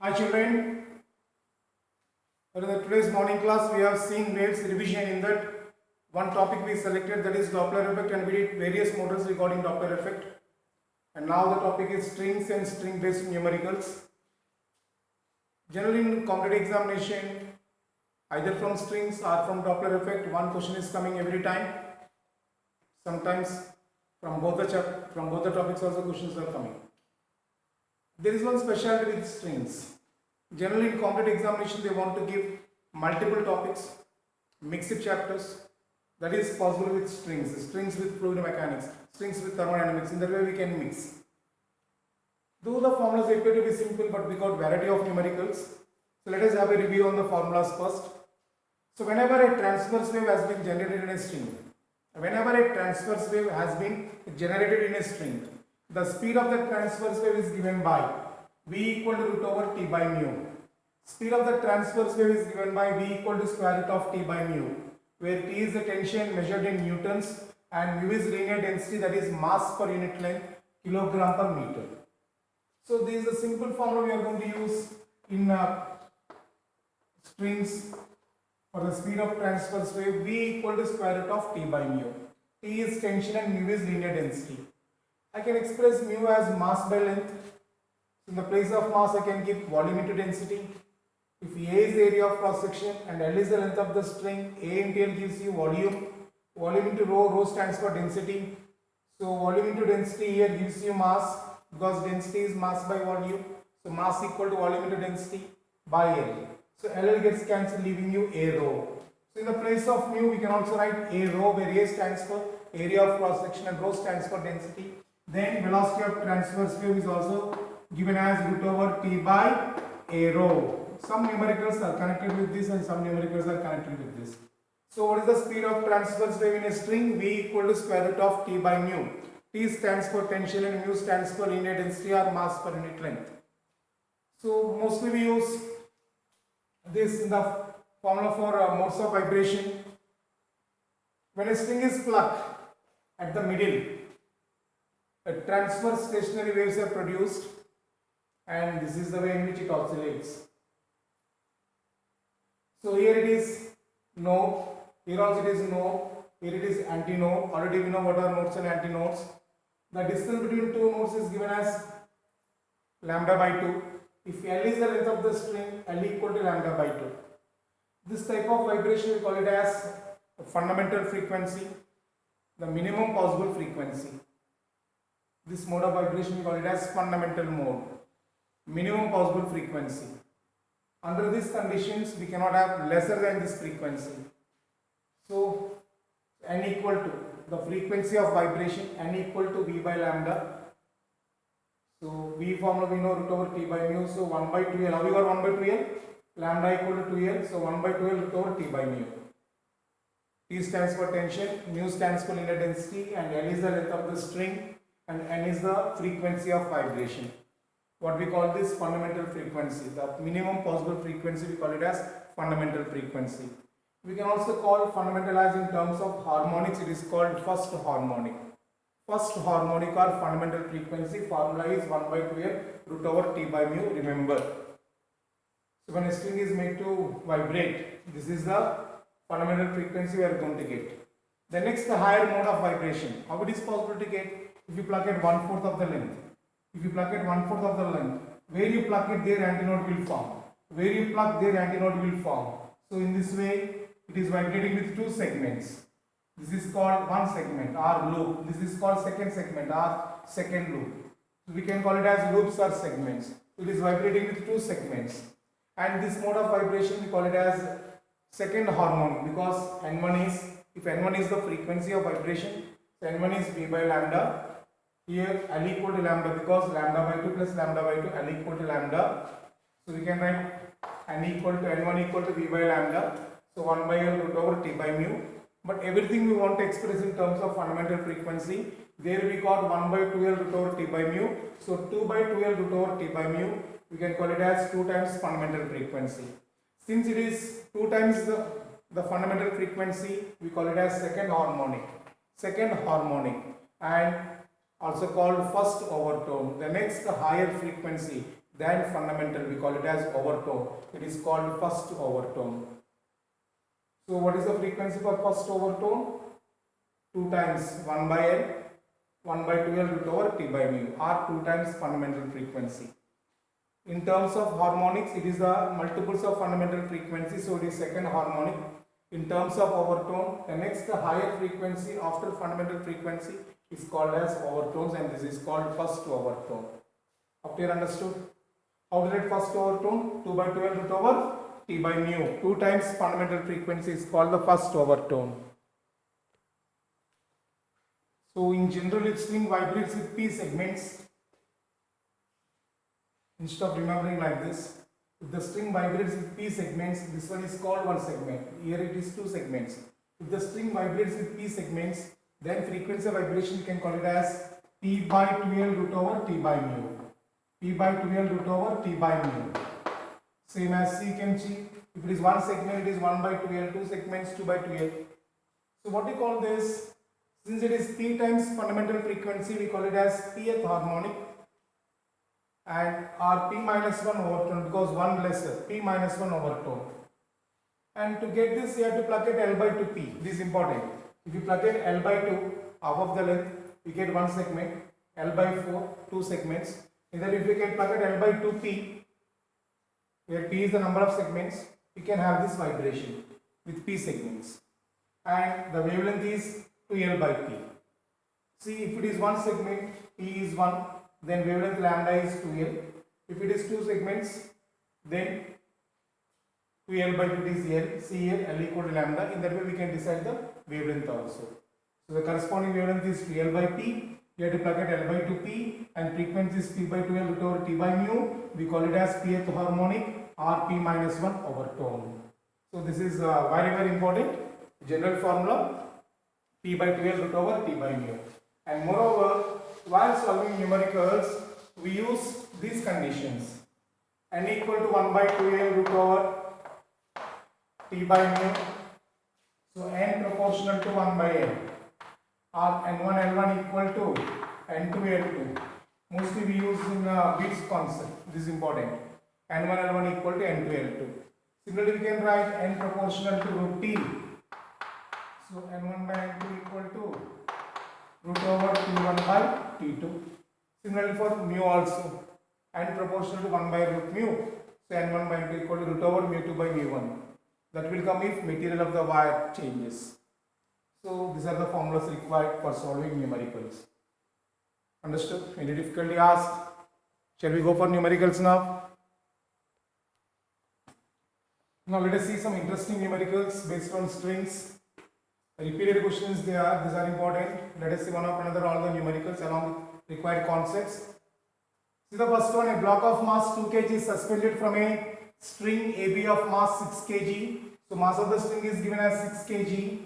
Hi children, for the today's morning class we have seen waves revision. In that one topic we selected, that is Doppler effect, and we did various models regarding Doppler effect. And now the topic is strings and string based numericals. Generally in competitive examination, either from strings or from Doppler effect, one question is coming every time. Sometimes from both the topics also questions are coming. There is one specialty with strings. Generally in competitive examination they want to give multiple topics, mixed chapters. That is possible with strings with fluid mechanics, strings with thermodynamics. In that way we can mix. Though the formulas appear to be simple, but we got variety of numericals. So let us have a review on the formulas first. So whenever a transverse wave has been generated in a string, the speed of the transverse wave is given by v equal to root over t by mu. Speed of the transverse wave is given by v equal to square root of t by mu, where t is the tension measured in newtons and mu is linear density, that is mass per unit length, kilogram per meter. So this is a simple formula we are going to use in strings for the speed of transverse wave. V equal to square root of t by mu. T is tension and mu is linear density. I can express mu as mass by length. In the place of mass I can give volume into density. If A is the area of cross section and L is the length of the string, A into L gives you volume. Volume into rho stands for density. So volume into density here gives you mass, because density is mass by volume. So mass equal to volume into density by L. So L gets cancelled, leaving you A rho. So in the place of mu we can also write A rho, where A stands for area of cross section and rho stands for density. Then velocity of transverse wave is also given as root over t by A rho. Some numericals are connected with this and some numericals are connected with this. So what is the speed of transverse wave in a string? V equal to square root of t by mu. T stands for tension and mu stands for linear density or mass per unit length. So mostly we use this in the formula for modes of vibration. When a string is plucked at the middle, a transverse stationary waves are produced, and this is the way in which it oscillates. So here it is node, here also it is node, here it is antinode. Already we know what are nodes and antinodes. The distance between two nodes is given as lambda by 2. If L is the length of the string, L equal to lambda by 2. This type of vibration we call it as a fundamental frequency, the minimum possible frequency. This mode of vibration we call it as fundamental mode, minimum possible frequency. Under these conditions we cannot have lesser than this frequency. So n equal to the frequency of vibration, n equal to v by lambda. So v formula we know root over t by mu, so 1 by 2l. How we got 1 by 2l? Lambda equal to 2l, so 1 by 2l root over t by mu. T stands for tension, mu stands for linear density, and L is the length of the string, and n is the frequency of vibration. What we call this fundamental frequency, the minimum possible frequency, we call it as fundamental frequency. We can also call fundamental as in terms of harmonics, it is called first harmonic. First harmonic or fundamental frequency formula is 1 by 2l root over t by mu, remember. So when a string is made to vibrate, this is the fundamental frequency we are going to get. The next, the higher mode of vibration. How it is possible to get? If you pluck at 1/4 of the length. If you pluck at 1/4 of the length, where you pluck it, their antinode will form. Where you pluck, their antinode will form. So in this way, it is vibrating with two segments. This is called one segment or loop. This is called second segment or second loop. So we can call it as loops or segments. So it is vibrating with two segments. And this mode of vibration we call it as second harmonic, because n1 is, if n1 is the frequency of vibration, so n1 is v by lambda. Here L equal to lambda, because lambda by 2 plus lambda by 2, L equal to lambda. So we can write n equal to n1 equal to v by lambda. So 1 by L root over t by mu. But everything we want to express in terms of fundamental frequency. There we got 1 by 2L root over t by mu. So 2 by 2L root over t by mu, we can call it as 2 times fundamental frequency. Since it is 2 times the fundamental frequency, we call it as second harmonic. Second harmonic, and also called first overtone. The next higher frequency, then fundamental, we call it as overtone. It is called first overtone. So what is the frequency for first overtone? 2 times 1 by L, 1 by 2L root over T by mu, or 2 times fundamental frequency. In terms of harmonics, it is the multiples of fundamental frequency, so it is second harmonic. In terms of overtone, the next higher frequency after fundamental frequency is called as overtones, and this is called first overtone. Up here understood? How to write first overtone? 2 by 2L root over T by mu. 2 times fundamental frequency is called the first overtone. So in general, if string vibrates with P segments, instead of remembering like this, if the string vibrates with P segments, this one is called one segment. Here it is 2 segments. If the string vibrates with P segments, then frequency of vibration you can call it as P by 2L root over T by mu. P by 2L root over T by mu. Same as C can see. If it is one segment, it is 1 by 2L, 2 segments 2 by 2L. So what we call this? Since it is P times fundamental frequency, we call it as Pth harmonic, and or P minus 1 overtone, because 1 lesser, P minus 1 overtone. And to get this, you have to plug it L by 2 P. This is important. If you plug it L by 2, half of the length, you get one segment. L by 4, 2 segments. And then if you can plug it L by 2 P, where P is the number of segments, you can have this vibration with P segments. And the wavelength is 2L by P. See, if it is one segment, P is 1, then wavelength lambda is 2L. If it is 2 segments, then 2L by 2 is L. See here, L equal to lambda. In that way, we can decide the wavelength also. So the corresponding wavelength is 2L by P. You have to plug it L by 2P, and frequency is P by 2L root over T by mu. We call it as Pth harmonic or P minus 1 overtone. So this is very, very important general formula, P by 2L root over T by mu. And moreover, while solving numericals, we use these conditions. N equal to 1 by 2L root over T by mu. So N proportional to 1 by L. Or N1 L1 equal to N2 L2. Mostly we use in Beats concept. This is important. N1 L1 equal to N2 L2. Similarly, we can write N proportional to root T. So N1 by N2 equal to root over T1 by T2. Similarly for mu also, N proportional to 1 by root mu. So N1 by N2 equal to root over mu2 by mu1. That will come if material of the wire changes. So these are the formulas required for solving numericals. Understood? Any difficulty asked? Shall we go for numericals now? Now let us see some interesting numericals based on strings. Repeated questions these are important. Let us see one after another all the numericals along with required concepts. See the first one, a block of mass 2 kg is suspended from a string AB of mass 6 kg. So mass of the string is given as 6 kg.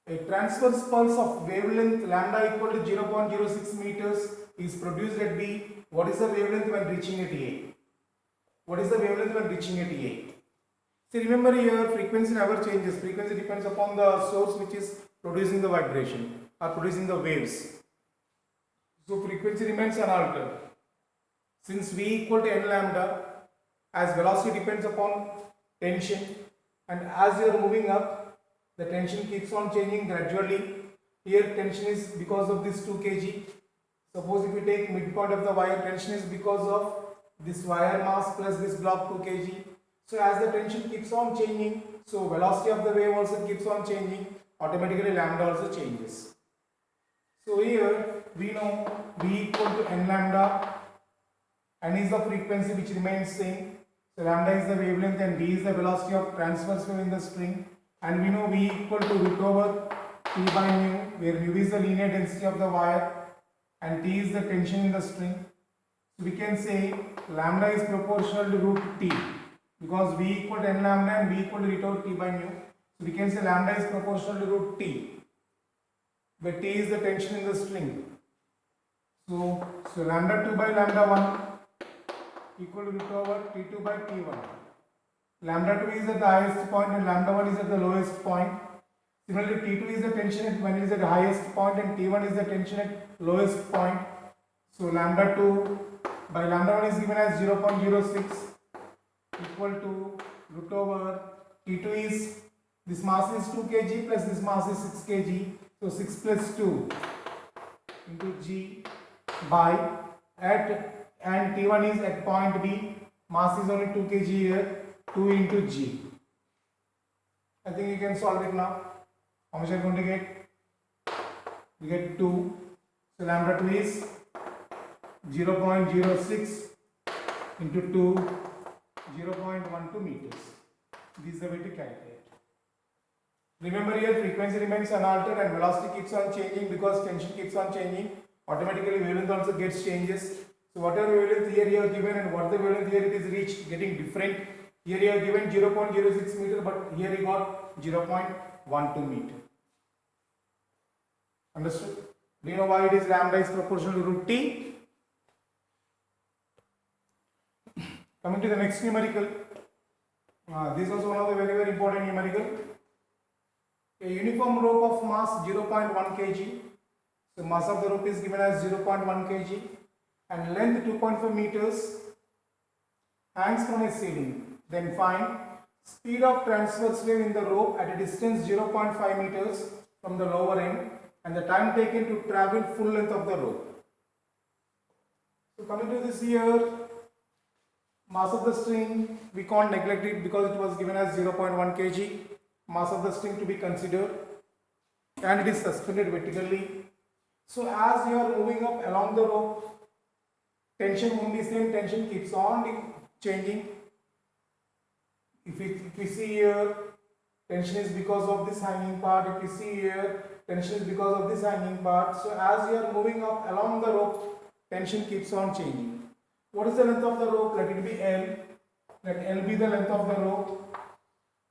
A transverse pulse of wavelength lambda equal to 0.06 meters is produced at B. What is the wavelength when reaching at A? What is the wavelength when reaching at A? See, remember here, frequency never changes. Frequency depends upon the source which is producing the vibration or producing the waves. So frequency remains unaltered. Since V equal to n lambda, as velocity depends upon tension, and as you are moving up, the tension keeps on changing gradually. Here tension is because of this 2 kg. Suppose if you take midpoint of the wire, tension is because of this wire mass plus this block 2 kg. So as the tension keeps on changing, so velocity of the wave also keeps on changing, automatically lambda also changes. So here we know V equal to n lambda, n is the frequency which remains same. So lambda is the wavelength and d is the velocity of transverse wave in the string. And we know V equal to root over T by mu, where mu is the linear density of the wire and T is the tension in the string. So we can say lambda is proportional to root T, because V equal to n lambda and V equal to root over T by mu. So we can say lambda is proportional to root T, where T is the tension in the string. So lambda 2 by lambda 1 equal to root over T2 by T1. Lambda 2 is at the highest point and lambda 1 is at the lowest point. Similarly, T2 is the tension at when it is at the highest point and T1 is the tension at lowest point. So lambda 2 by lambda 1 is given as 0.06 equal to root over T2 is, this mass is 2 kg plus this mass is 6 kg, so 6 plus 2 into g by at, and T1 is at point B, mass is only 2 kg here, 2 into g. I think you can solve it now. How much are you going to get? We get 2. So lambda 2 is 0.06 into 2, 0.12 meters. This is the way to calculate. Remember here, frequency remains unaltered and velocity keeps on changing because tension keeps on changing. Automatically wavelength also gets changes. So whatever wavelength here you are given and what the wavelength here it is reached getting different. Here you are given 0.06 meter, but here you got 0.12 meter. Understood? Do you know why it is lambda is proportional to root T? Coming to the next numerical. This is also one of the very important numerical. A uniform rope of mass 0.1 kg. So mass of the rope is given as 0.1 kg and length 2.5 meters hangs from a ceiling. Then find speed of transverse wave in the rope at a distance 0.5 meters from the lower end and the time taken to travel full length of the rope. So coming to this here, mass of the string, we can't neglect it because it was given as 0.1 kg. Mass of the string to be considered and it is suspended vertically. So as you are moving up along the rope, tension only same tension keeps on changing. If we see here, tension is because of this hanging part. If we see here, tension is because of this hanging part. So as you are moving up along the rope, tension keeps on changing. What is the length of the rope? Let it be L. Let L be the length of the rope.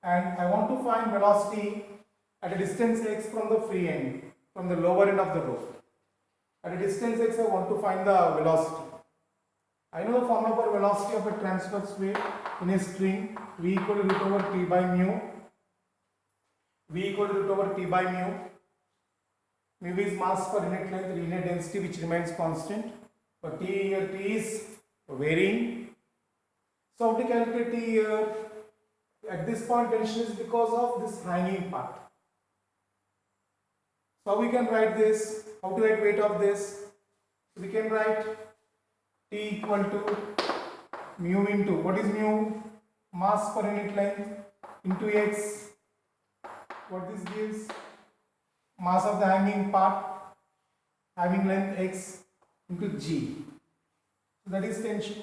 And I want to find velocity at a distance x from the free end, from the lower end of the rope. At a distance x, I want to find the velocity. I know the formula for velocity of a transverse wave in a string. V equal to root over T by mu. V equal to root over T by mu. Mu is mass per unit length, linear density which remains constant. But T here, T is varying. So how to calculate T here? At this point tension is because of this hanging part. So we can write this, how to write weight of this? So we can write T equal to mu into, what is mu? Mass per unit length into x. What this gives? Mass of the hanging part having length x into g. So that is tension.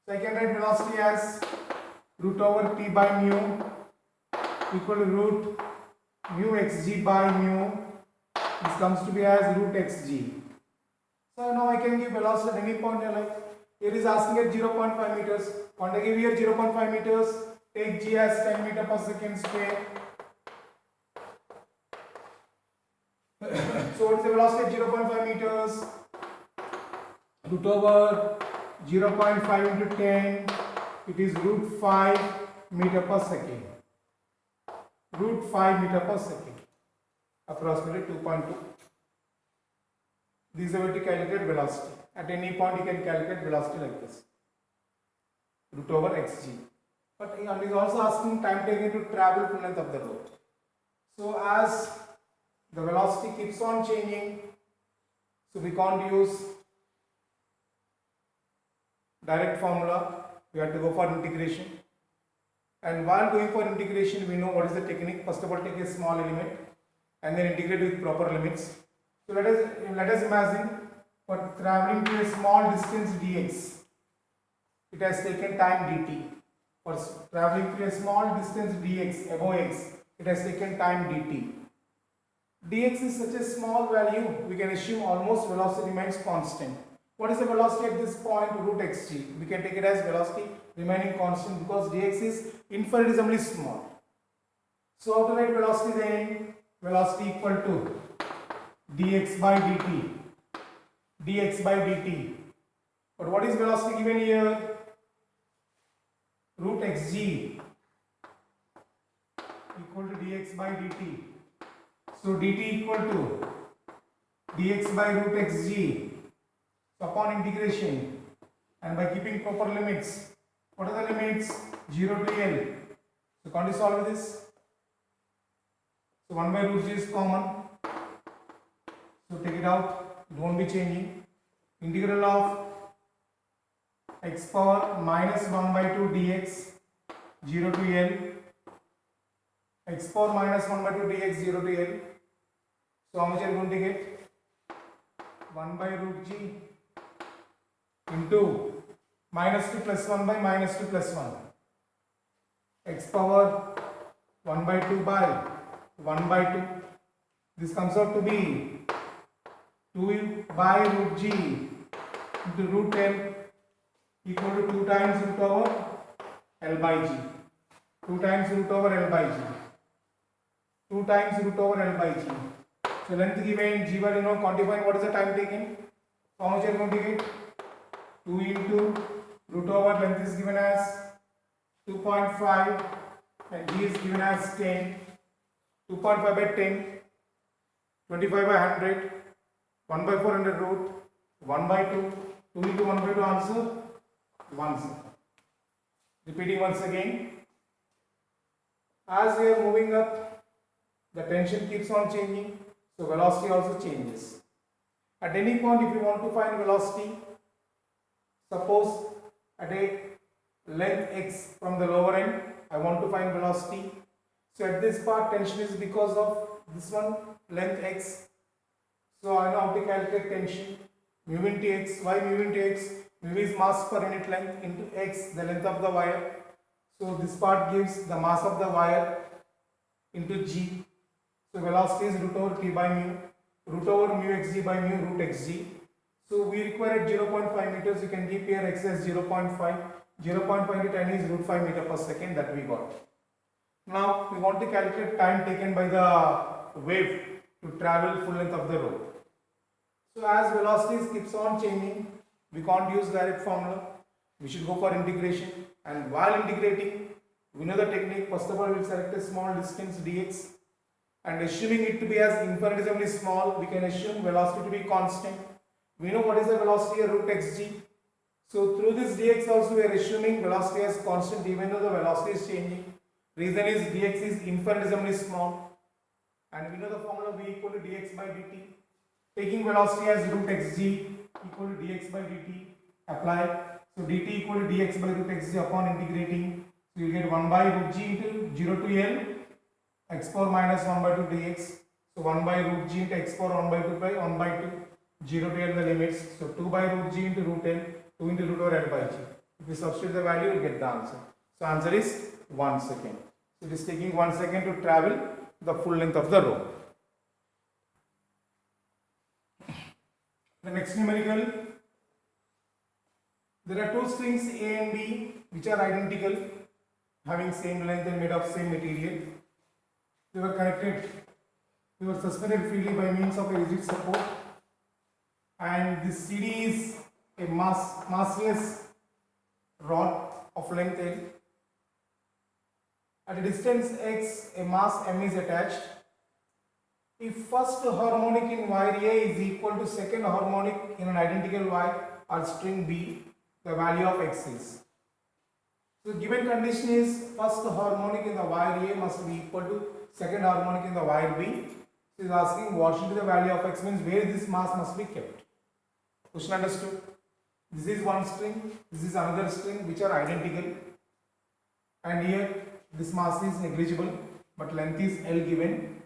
So I can write velocity as root over T by mu equal to root mu xg by mu. This comes to be as root xg. So now I can give velocity at any point in life. Here is asking at 0.5 meters. Want to give here 0.5 meters. Take g as 10 meter per second square. So what is the velocity at 0.5 meters? Root over 0.5 into 10. It is root 5 meter per second. Root 5 meter per second. Approximately 2.2. This is a way to calculate velocity. At any point you can calculate velocity like this. Root over xg. But it is also asking time taken to travel full length of the rope. So as the velocity keeps on changing, so we can't use direct formula. We have to go for integration. And while going for integration, we know what is the technique. First of all, take a small element and then integrate with proper limits. So let us imagine for traveling to a small distance dx, it has taken time dt. For traveling to a small distance dx above x, it has taken time dt. Dx is such a small value, we can assume almost velocity remains constant. What is the velocity at this point? Root xg. We can take it as velocity remaining constant because dx is infinitesimally small. So how to write velocity then? Velocity equal to dx by dt. Dx by dt. But what is velocity given here? Root xg equal to dx by dt. So dt equal to dx by root xg. So upon integration, and by keeping proper limits. What are the limits? 0 to L. So can't you solve this? So 1 by root g is common. So take it out. It won't be changing. Integral of x power minus 1 by 2 dx 0 to L. X power minus 1 by 2 dx 0 to L. So how much are you going to get? 1 by root g into minus 2 plus 1 by minus 2 plus 1. X power 1 by 2 by 1 by 2. This comes out to be 2 by root g into root L equal to 2 times root over L by g. 2 times root over L by g. 2 times root over L by g. So length given, g value now quantifying what is the time taken. How much are you going to get? 2 into root over length is given as 2.5 and g is given as 10. 2.5 by 10, 25 by 100, 1 by 400 root, 1 by 2, 2 into 1 by 2 answer 1 second. Repeating once again. As we are moving up, the tension keeps on changing, so velocity also changes. At any point, if you want to find velocity, suppose at a length x from the lower end, I want to find velocity. So at this part, tension is because of this one, length x. So I know how to calculate tension. Mu into x. Why mu into x? Mu is mass per unit length into x, the length of the wire. So this part gives the mass of the wire into g. So velocity is root over t by mu. Root over mu xg by mu root xg. So we require at 0.5 meters. You can keep here x as 0.5. 0.5 into 10 is root 5 meter per second that we got. Now we want to calculate time taken by the wave to travel full length of the rope. So as velocities keeps on changing, we can't use direct formula. We should go for integration, and while integrating, we know the technique. First of all, we will select a small distance dx, and assuming it to be as infinitesimally small, we can assume velocity to be constant. We know what is the velocity of root xg. So through this dx also we are assuming velocity as constant even though the velocity is changing. Reason is dx is infinitesimally small, and we know the formula v equal to dx by dt. Taking velocity as root xg equal to dx by dt, apply. So dt equal to dx by root xg upon integrating. So you get 1 by root g into 0 to L x power minus 1 by 2 dx. So 1 by root g into x power 1 by 2 by 1 by 2, 0 to L the limits. So 2 by root g into root L, 2 into root over L by g. If you substitute the value, you will get the answer. So answer is 1 second. So it is taking 1 second to travel the full length of the rope. The next numerical, there are two strings A and B which are identical, having same length and made of same material. They were connected, they were suspended freely by means of a rigid support, and this CD is a massless rod of length L. At a distance x, a mass m is attached. If first harmonic in wire A is equal to second harmonic in an identical wire or string B, the value of x is. So given condition is first harmonic in the wire A must be equal to second harmonic in the wire B. So is asking what should be the value of x, means where this mass must be kept. Question understood? This is one string, this is another string which are identical, and here this mass is negligible but length is L given.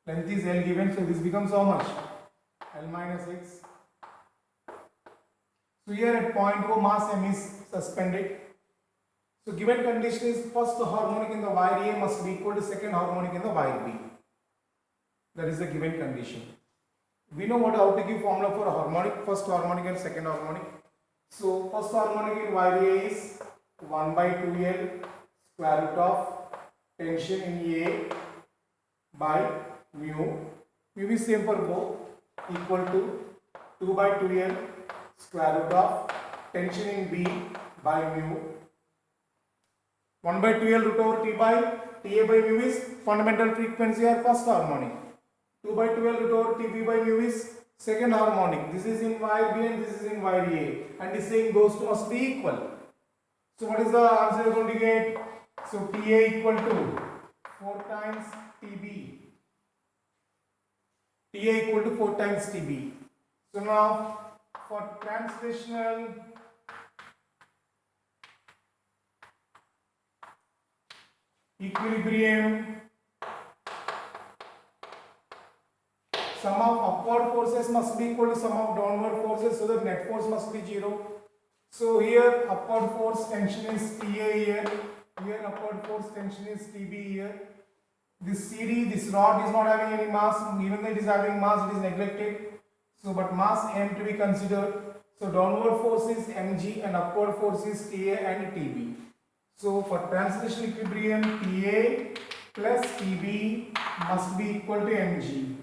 Length is L given, so this becomes how much? L minus x. So here at point O mass m is suspended. So given condition is first harmonic in the wire A must be equal to second harmonic in the wire B. That is the given condition. We know how to give formula for harmonic, first harmonic and second harmonic. So first harmonic in wire A is 1 by 2L square root of tension in A by mu. Mu is same for both, equal to 2 by 2L square root of tension in B by mu. 1 by 2L root over T by TA by mu is fundamental frequency or first harmonic. 2 by 2L root over TB by mu is second harmonic. This is in wire B and this is in wire A, and is saying those two must be equal. So what is the answer you are going to get? So TA equal to 4 times TB. TA equal to 4 times TB. So now for translational equilibrium, sum of upward forces must be equal to sum of downward forces, so that net force must be 0. So here upward force tension is TA here upward force tension is TB here. This CD, this rod is not having any mass, even though it is having mass, it is neglected. So but mass M to be considered. So downward force is mg and upward force is TA and TB. So for translational equilibrium, TA plus TB must be equal to mg.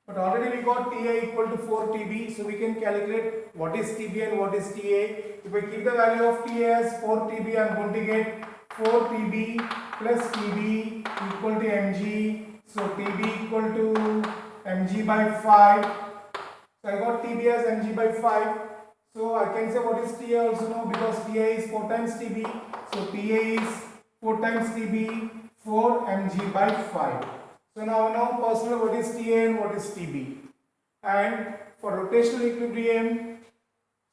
But already we got TA equal to 4 TB, so we can calculate what is TB and what is TA. If I keep the value of TA as 4 TB, I am going to get 4 TB plus TB equal to mg. So TB equal to mg by 5. So I got TB as mg by 5. So I can say what is TA also now, because TA is 4 times TB. So TA is 4 times TB, 4 mg by 5. So now personal what is TA and what is TB. And for rotational equilibrium,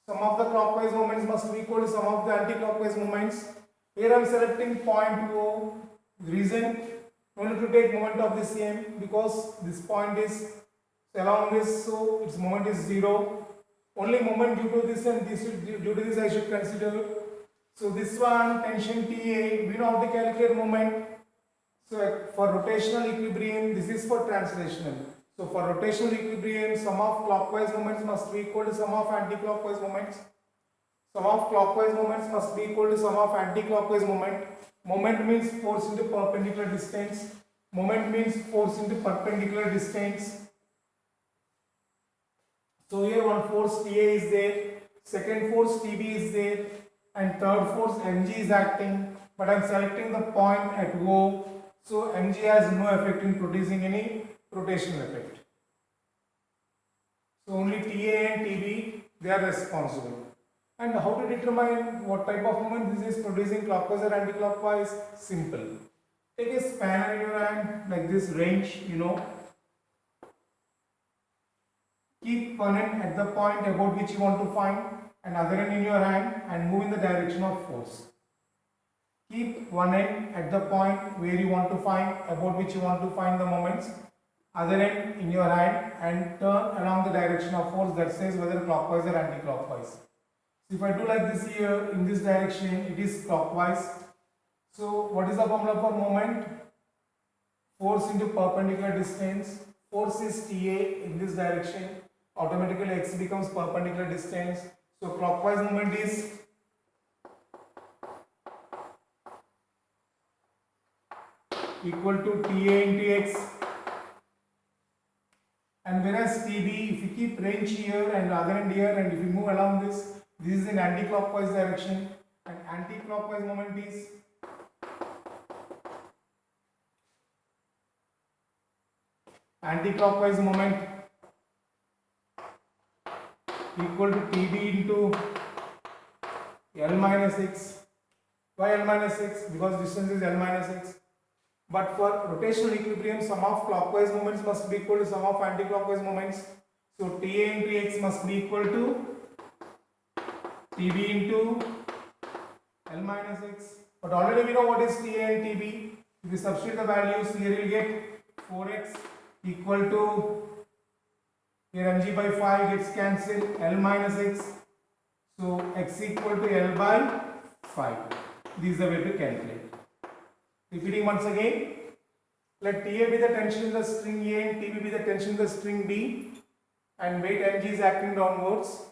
sum of the clockwise moments must be equal to sum of the anti-clockwise moments. Here I am selecting point O. The reason no need to take moment of the same, because this point is along this, so its moment is 0. Only moment due to this and this due to this I should consider. So this one tension TA, we know how to calculate moment. So for rotational equilibrium, this is for translational. So for rotational equilibrium, sum of clockwise moments must be equal to sum of anti-clockwise moments. Sum of clockwise moments must be equal to sum of anti-clockwise moment. Moment means force into perpendicular distance. Moment means force into perpendicular distance. So here one force TA is there, second force TB is there, and third force mg is acting. But I am selecting the point at O. So mg has no effect in producing any rotational effect. So only TA and TB, they are responsible. And how to determine what type of moment this is producing, clockwise or anti-clockwise? Simple. Take a spanner in your hand, like this wrench, Keep one end at the point about which you want to find, and other end in your hand, and move in the direction of force. Keep one end at the point where you want to find, about which you want to find the moments, other end in your hand, and turn along the direction of force that says whether clockwise or anti-clockwise. So if I do like this here, in this direction, it is clockwise. So what is the formula for moment? Force into perpendicular distance. Force is TA in this direction. Automatically x becomes perpendicular distance. So clockwise moment is equal to TA into x. And whereas TB, if you keep wrench here and other end here, and if you move along this is in anti-clockwise direction, and anti-clockwise moment is anti-clockwise moment equal to TB into L minus x. Why L minus x? Because distance is L minus x. But for rotational equilibrium, sum of clockwise moments must be equal to sum of anti-clockwise moments. So TA into x must be equal to TB into L minus x. But already we know what is TA and TB. If we substitute the values, here you will get 4x equal to, here mg by 5 gets cancelled, L minus x. So x equal to L by 5. This is the way to calculate. Repeating once again, let TA be the tension in the string A and TB be the tension in the string B, and weight mg is acting downwards.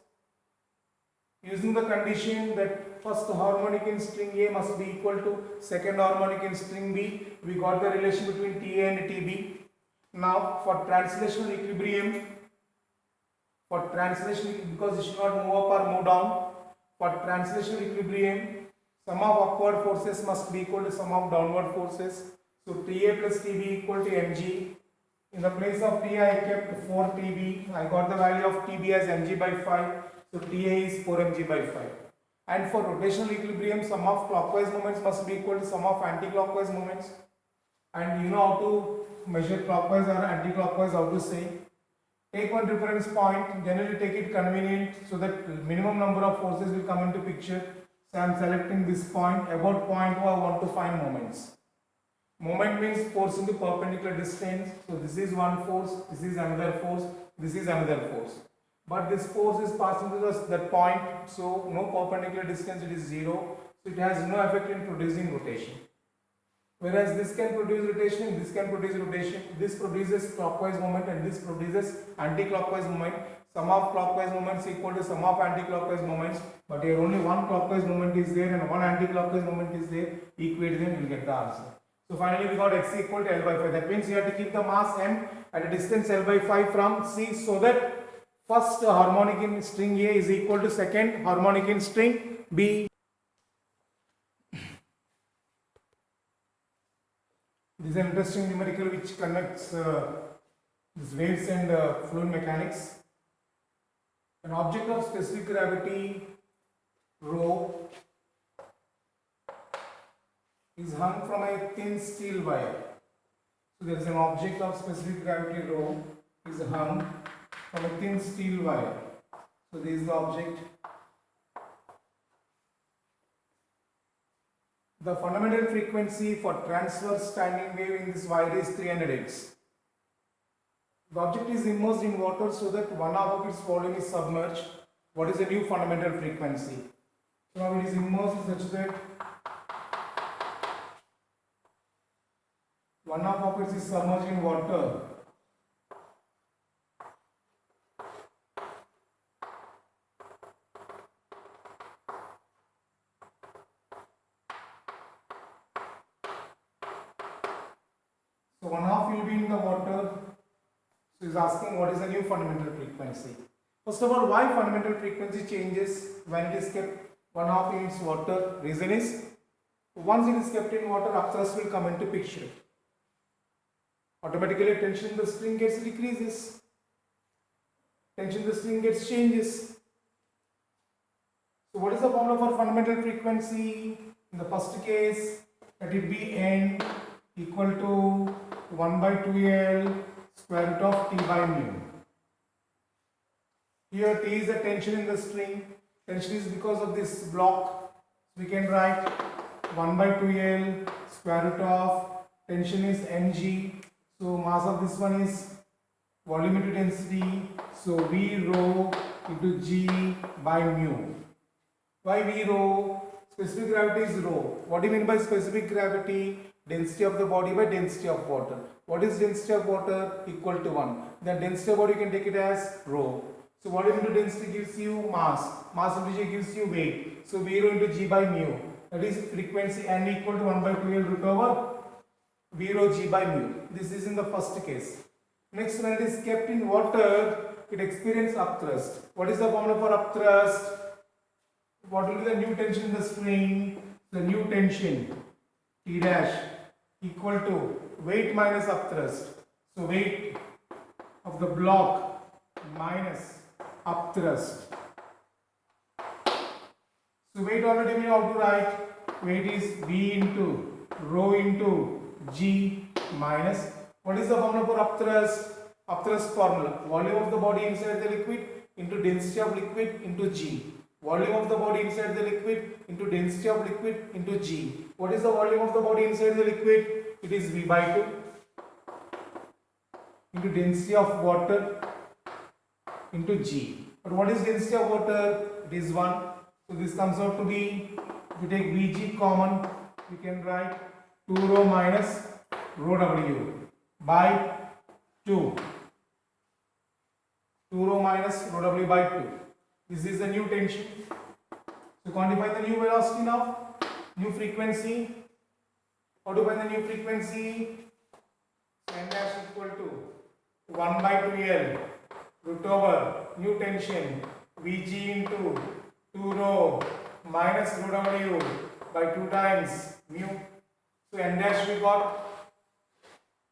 Using the condition that first harmonic in string A must be equal to second harmonic in string B, we got the relation between TA and TB. Now for translational equilibrium, because it should not move up or move down, for translational equilibrium, sum of upward forces must be equal to sum of downward forces. So TA plus TB equal to mg. In the place of Ti, I kept 4 Tb. I got the value of Tb as mg by 5. So Ta is 4 mg by 5. And for rotational equilibrium, sum of clockwise moments must be equal to sum of anti-clockwise moments. And you know how to measure clockwise or anti-clockwise, how to say. Take one reference point, generally take it convenient so that minimum number of forces will come into picture. So I am selecting this point. About point 2 I want to find moments. Moment means force into perpendicular distance. So this is one force, this is another force, this is another force. But this force is passing through that point, so no perpendicular distance, it is 0. So it has no effect in producing rotation. Whereas this can produce rotation, this can produce rotation. This produces clockwise moment and this produces anti-clockwise moment. Sum of clockwise moments equal to sum of anti-clockwise moments. But here only one clockwise moment is there and one anti-clockwise moment is there. Equate them, you will get the answer. So finally we got x equal to L by 5. That means you have to keep the mass m at a distance L by 5 from C so that first harmonic in string A is equal to second harmonic in string B. This is an interesting numerical which connects these waves and fluid mechanics. An object of specific gravity rho is hung from a thin steel wire. So there is an object of specific gravity rho is hung from a thin steel wire. So this is the object. The fundamental frequency for transverse standing wave in this wire is 300 Hz. The object is immersed in water so that 1/2 of its volume is submerged. What is the new fundamental frequency? So now it is immersed such that 1/2 of it is submerged in water. So 1/2 will be in the water. So is asking what is the new fundamental frequency. First of all, why fundamental frequency changes when it is kept 1/2 in its water? Reason is, once it is kept in water, upthrust will come into picture. Automatically tension in the string gets decreases. Tension in the string gets changes. So what is the formula for fundamental frequency? In the first case, let it be n equal to 1 by 2L square root of T by mu. Here T is the tension in the string. Tension is because of this block. So we can write 1 by 2L square root of tension is mg. So mass of this one is volume into density. So V rho into G by mu. Why V rho? Specific gravity is rho. What do you mean by specific gravity? Density of the body by density of water. What is density of water? Equal to 1. Then density of body you can take it as rho. So volume into density gives you mass. Mass into G gives you weight. So V rho into G by mu. That is frequency n equal to 1 by 2L root over V rho G by mu. This is in the first case. Next, when it is kept in water, it experiences upthrust. What is the formula for upthrust? What will be the new tension in the string? The new tension T dash equal to weight minus upthrust. So weight of the block minus upthrust. So weight already we know how to write. Weight is V into rho into G minus. What is the formula for upthrust? Upthrust formula. Volume of the body inside the liquid into density of liquid into G. Volume of the body inside the liquid into density of liquid into G. What is the volume of the body inside the liquid? It is V by 2 into density of water into G. But what is density of water? It is 1. So this comes out to be, if we take Vg common, we can write 2 rho minus rho W by 2. 2 rho minus rho W by 2. This is the new tension. So quantify the new velocity now, new frequency. How to find the new frequency? So n dash equal to 1 by 2L root over new tension Vg into 2 rho minus rho W by 2 times mu. So n dash we got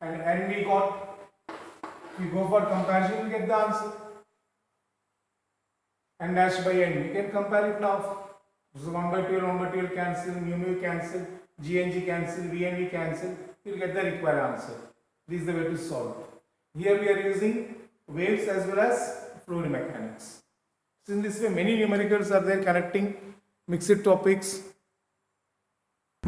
and n we got. If you go for comparison, you will get the answer. N dash by N, you can compare it now. So 1 by 12 cancel, mu cancel, G and G cancel, V and V cancel, you will get the required answer. This is the way to solve. Here we are using waves as well as fluid mechanics. So in this way, many numericals are there connecting mixed topics